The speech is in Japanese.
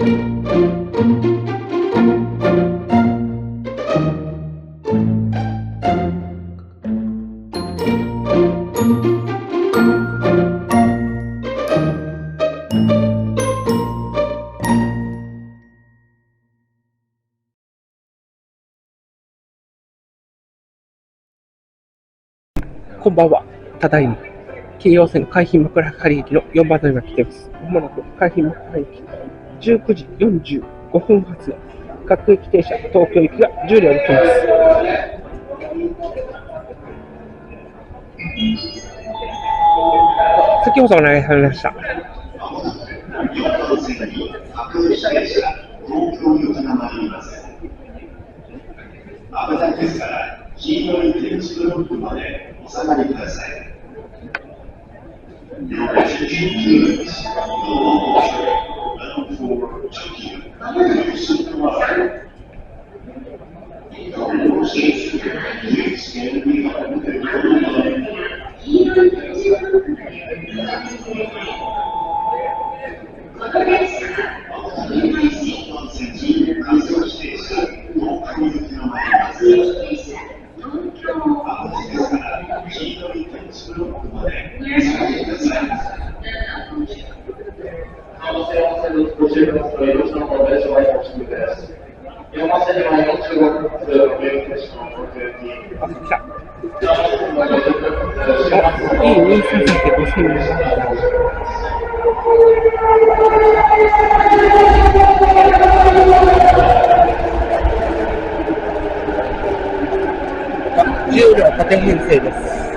こんばんは。ただいま、京葉線海浜幕張駅の4番のりばに来ています。まもなく海浜幕張駅19時45分発の各駅停車、東京行きが10両に来ます。先ほどお願いされました。危ないですから、黄色い電池ブロックまでお下がりください。E233系5000番台10両縦編成です。